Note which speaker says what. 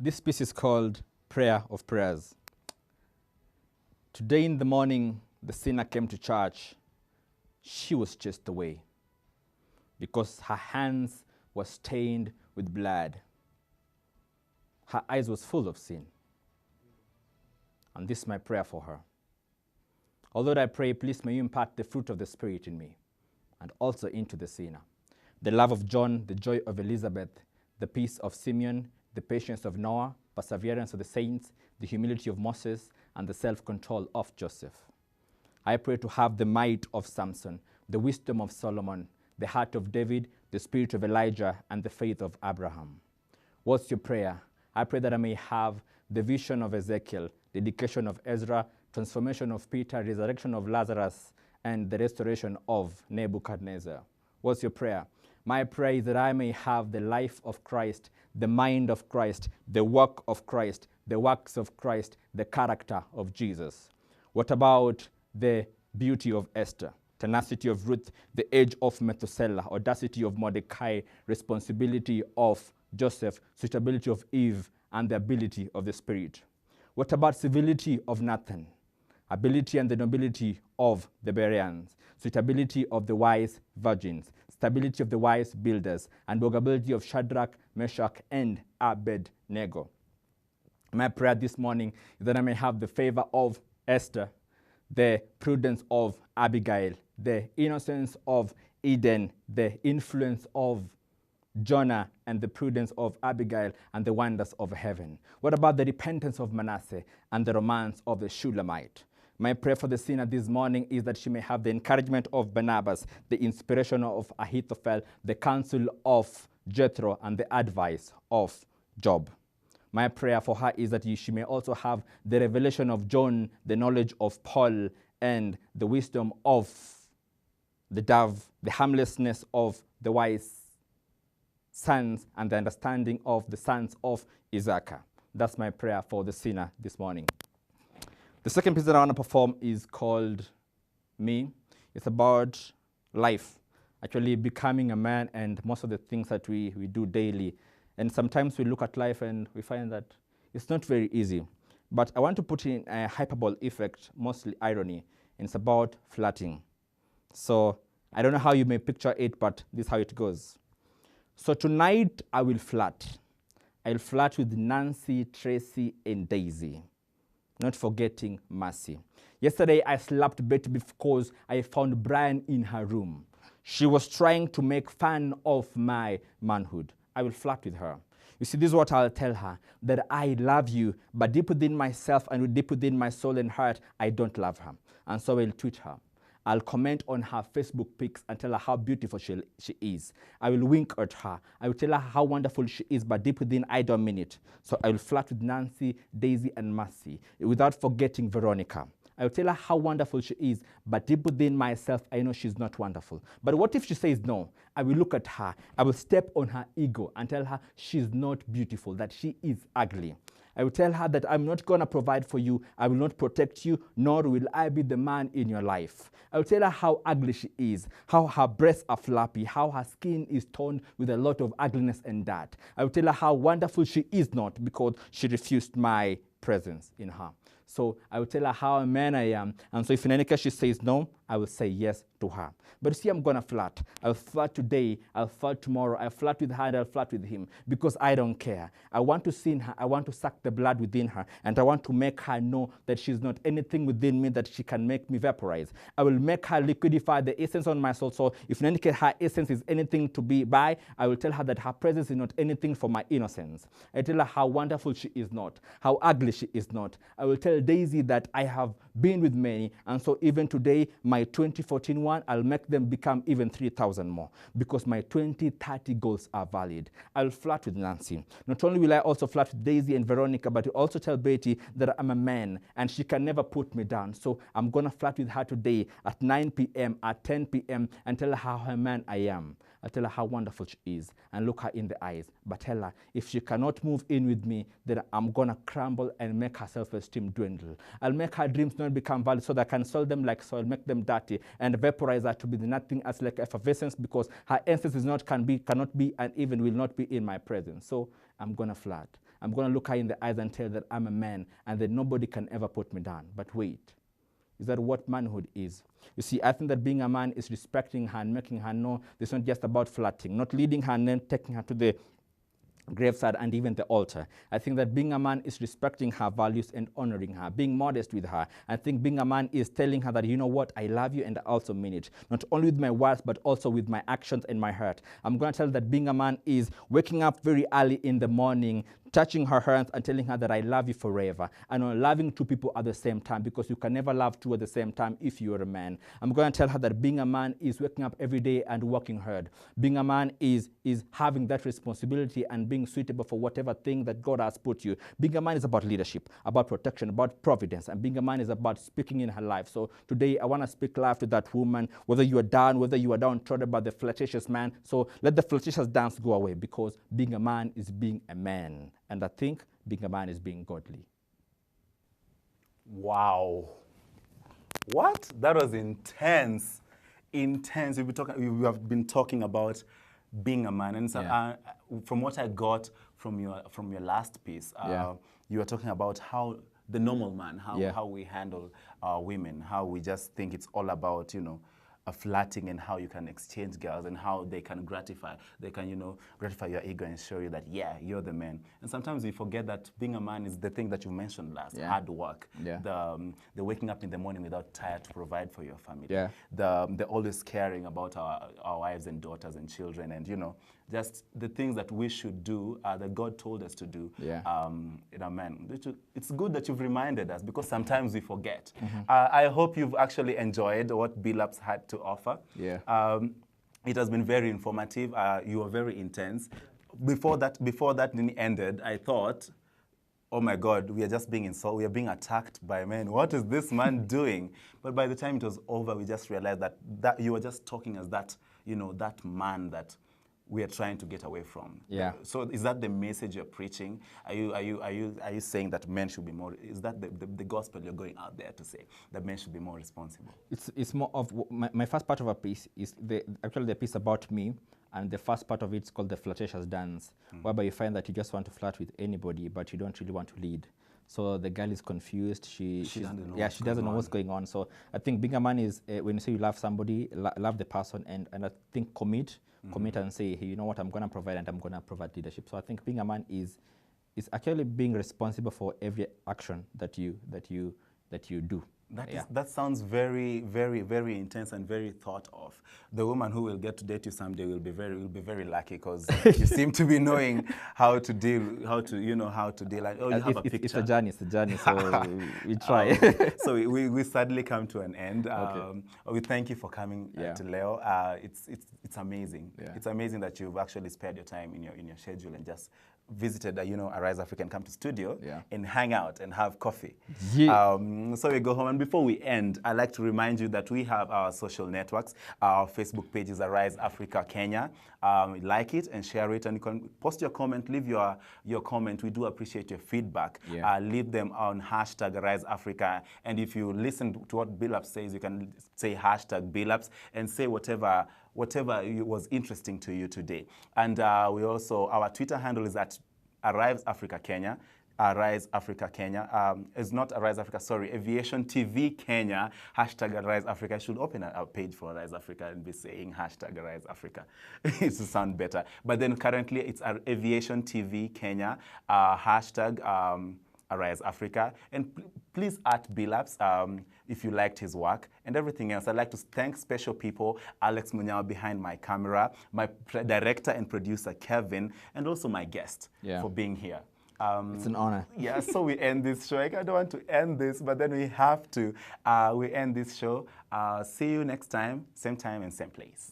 Speaker 1: This piece is called Prayer of Prayers. Today in the morning, the sinner came to church. She was chased away because her hands were stained with blood. Her eyes was full of sin. And this is my prayer for her. Although I pray, please may you impart the fruit of the Spirit in me and also into the sinner. The love of John, the joy of Elizabeth, the peace of Simeon, the patience of Noah, perseverance of the saints, the humility of Moses, and the self-control of Joseph. I pray to have the might of Samson, the wisdom of Solomon, the heart of David, the spirit of Elijah, and the faith of Abraham. What's your prayer? I pray that I may have the vision of Ezekiel, the dedication of Ezra, transformation of Peter, resurrection of Lazarus, and the restoration of Nebuchadnezzar. What's your prayer? My prayer is that I may have the life of Christ, the mind of Christ, the work of Christ, the works of Christ, the character of Jesus. What about the beauty of Esther, tenacity of Ruth, the age of Methuselah, audacity of Mordecai, responsibility of Joseph, suitability of Eve, and the ability of the Spirit? What about civility of Nathan, ability and the nobility of the Bereans, suitability of the wise virgins, stability of the wise builders, and workability of Shadrach, Meshach, and Abednego? My prayer this morning is that I may have the favor of Esther, the prudence of Abigail, the innocence of Eden, the influence of Jonah, and the prudence of Abigail, and the wonders of heaven. What about the repentance of Manasseh and the romance of the Shulamite? My prayer for the sinner this morning is that she may have the encouragement of Barnabas, the inspiration of Ahithophel, the counsel of Jethro, and the advice of Job. My prayer for her is that she may also have the revelation of John, the knowledge of Paul, and the wisdom of the dove, the harmlessness of the wise sons, and the understanding of the sons of Issachar. That's my prayer for the sinner this morning. The second piece that I want to perform is called Me. It's about life, actually becoming a man, and most of the things that we do daily. And sometimes we look at life and we find that it's not very easy. But I want to put in a hyperbole effect, mostly irony, and it's about flirting. So I don't know how you may picture it, but this is how it goes. So tonight I will flirt. I'll flirt with Nancy, Tracy, and Daisy, not forgetting Mercy. Yesterday I slapped Betty because I found Brian in her room. She was trying to make fun of my manhood. I will flirt with her. You see, this is what I'll tell her, that I love you, but deep within myself and deep within my soul and heart, I don't love her. And so I'll tweet her. I'll comment on her Facebook pics and tell her how beautiful she is. I will wink at her. I will tell her how wonderful she is, but deep within, I don't mean it. So I will flirt with Nancy, Daisy, and Mercy, without forgetting Veronica. I will tell her how wonderful she is, but deep within myself, I know she's not wonderful. But what if she says no? I will look at her. I will step on her ego and tell her she's not beautiful, that she is ugly. I will tell her that I'm not going to provide for you, I will not protect you, nor will I be the man in your life. I will tell her how ugly she is, how her breasts are flappy, how her skin is torn with a lot of ugliness and dirt. I will tell her how wonderful she is not because she refused my presence in her. So I will tell her how a man I am. And so if in any case she says no, I will say yes to her. But you see, I'm going to flirt. I'll flirt today, I'll flirt tomorrow, I'll flirt with her and I'll flirt with him because I don't care. I want to see in her, I want to suck the blood within her, and I want to make her know that she's not anything within me that she can make me vaporize. I will make her liquidify the essence on my soul. So if in any case her essence is anything to be by, I will tell her that her presence is not anything for my innocence. I tell her how wonderful she is not, how ugly she is not. I will tell Daisy that I have been with many, and so even today, my 2014 one, I'll make them become even 3,000 more because my 2030 goals are valid. I'll flirt with Nancy. Not only will I also flirt with Daisy and Veronica, but I'll also tell Betty that I'm a man and she can never put me down. So I'm going to flirt with her today at 9 p.m., at 10 p.m., and tell her how her man I am. I'll tell her how wonderful she is and look her in the eyes. But tell her, if she cannot move in with me, then I'm going to crumble and make her self-esteem dwindle. I'll make her dreams not become valid so that I can sell them like soil, make them dirty, and vaporize her to be nothing else like effervescence because her essence is not, cannot be, and even will not be in my presence. So I'm going to flirt. I'm going to look her in the eyes and tell her that I'm a man and that nobody can ever put me down. But wait, is that what manhood is? You see, I think that being a man is respecting her and making her know it's not just about flirting, not leading her and then taking her to the graveside and even the altar. I think that being a man is respecting her values and honoring her, being modest with her. I think being a man is telling her that, you know what, I love you and I also mean it. Not only with my words, but also with my actions and my heart. I'm going to tell that being a man is waking up very early in the morning, touching her hands and telling her that I love you forever. And I'm loving two people at the same time, because you can never love two at the same time if you're a man. I'm going to tell her that being a man is waking up every day and working hard. Being a man is having that responsibility and being suitable for whatever thing that God has put you. Being a man is about leadership, about protection, about providence. And being a man is about speaking in her life. So today I want to speak life to that woman, whether you are down, whether you are downtrodden by the flirtatious man. So let the flirtatious dance go away, because being a man is being a man. And I think being a man is being godly.
Speaker 2: Wow. What? That was intense. Intense. We have been talking about being a man. And so, from what I got from your last piece, you were talking about how the normal man, how we handle women, how we just think it's all about, flirting and how you can exchange girls and how they can gratify your ego and show you that, yeah, you're the man. And sometimes we forget that being a man is the thing that you mentioned last, hard work, the waking up in the morning without tired to provide for your family, the always caring about our wives and daughters and children, and just the things that we should do, that God told us to do in a man. It's good that you've reminded us, because sometimes we forget. I hope you've actually enjoyed what B-Labs had to offer. It has been very informative. You were very intense. Before that ended, I thought, oh my God, we are just being insulted. We are being attacked by men. What is this man doing? But by the time it was over, we just realized that you were just talking as that, that man that we are trying to get away from. So is that the message you're preaching? Are you saying that men should be more? Is that the gospel you're going out there to say, that men should be more responsible?
Speaker 1: It's more of my first part of a piece is actually the piece about me, and the first part of it is called the flirtatious dance, whereby you find that you just want to flirt with anybody, but you don't really want to lead. So the girl is confused. She doesn't know what's going on. So I think being a man is when you say you love somebody, love the person, and I think commit and say, hey, you know what, I'm going to provide, and I'm going to provide leadership. So I think being a man is actually being responsible for every action that you do.
Speaker 2: That sounds very, very, very intense and very thought of. The woman who will get to date you someday will be very lucky, because you seem to be knowing how to deal. Like, oh, you have a picture.
Speaker 1: It's a journey. So we try.
Speaker 2: So we sadly come to an end. We thank you for coming to Leo. It's amazing. It's amazing that you've actually spared your time in your schedule and just visited, Arise Africa, and come to studio and hang out and have coffee. So we go home. And before we end, I'd like to remind you that we have our social networks. Our Facebook page is Arise Africa Kenya. Like it and share it, and you can post your comment, leave your comment. We do appreciate your feedback. Leave them on hashtag Arise Africa. And if you listen to what B-Labs says, you can say hashtag B-Labs and say whatever was interesting to you today. And we also, our Twitter handle is at Arise Africa Kenya. Arise Africa Kenya. It's not Arise Africa, sorry, Aviation TV Kenya, hashtag Arise Africa. I should open a page for Arise Africa and be saying hashtag Arise Africa. It will sound better. But then currently it's Aviation TV Kenya, hashtag Arise Africa. And please at B-Labs if you liked his work and everything else. I'd like to thank special people, Alex Munyao behind my camera, my director and producer, Kevin, and also my guest for being here.
Speaker 1: It's an honor.
Speaker 2: So we end this show. I don't want to end this, but then we have to. We end this show. See you next time, same and same place.